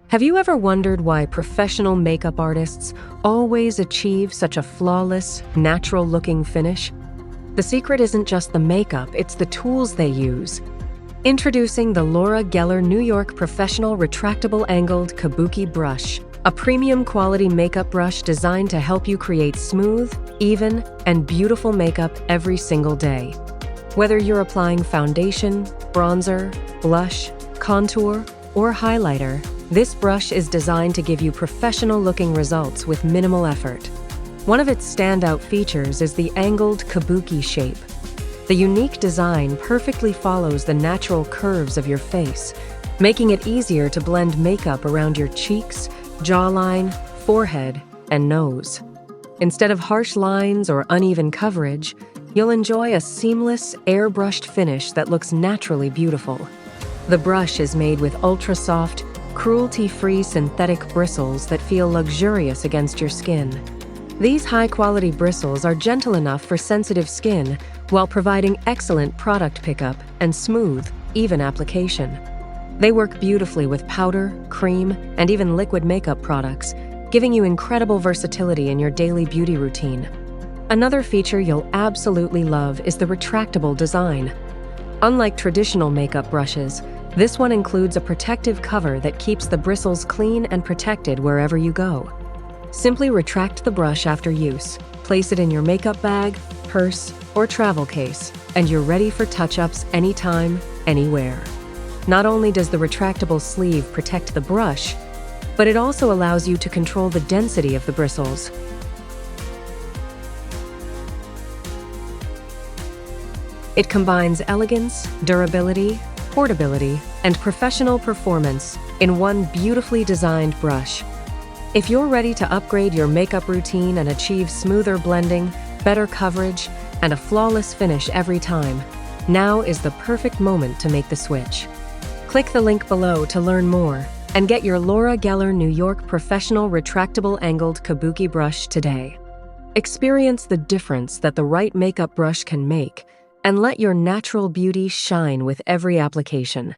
Have you ever wondered why professional makeup artists always achieve such a flawless, natural-looking finish? The secret isn't just the makeup, it's the tools they use. Introducing the Laura Geller New York Professional Retractable Angled Kabuki Brush, a premium quality makeup brush designed to help you create smooth, even, and beautiful makeup every single day. Whether you're applying foundation, bronzer, blush, contour, or highlighter, this brush is designed to give you professional-looking results with minimal effort. One of its standout features is the angled kabuki shape. The unique design perfectly follows the natural curves of your face, making it easier to blend makeup around your cheeks, jawline, forehead, and nose. Instead of harsh lines or uneven coverage, you'll enjoy a seamless, airbrushed finish that looks naturally beautiful. The brush is made with ultra-soft, cruelty-free synthetic bristles that feel luxurious against your skin. These high-quality bristles are gentle enough for sensitive skin while providing excellent product pickup and smooth, even application. They work beautifully with powder, cream, and even liquid makeup products, giving you incredible versatility in your daily beauty routine. Another feature you'll absolutely love is the retractable design. Unlike traditional makeup brushes, this one includes a protective cover that keeps the bristles clean and protected wherever you go. Simply retract the brush after use, place it in your makeup bag, purse, or travel case, and you're ready for touch-ups anytime, anywhere. Not only does the retractable sleeve protect the brush, but it also allows you to control the density of the bristles. It combines elegance, durability, portability, and professional performance in one beautifully designed brush. If you're ready to upgrade your makeup routine and achieve smoother blending, better coverage, and a flawless finish every time, now is the perfect moment to make the switch. Click the link below to learn more and get your Laura Geller New York Professional Retractable Angled Kabuki Brush today. Experience the difference that the right makeup brush can make, and let your natural beauty shine with every application.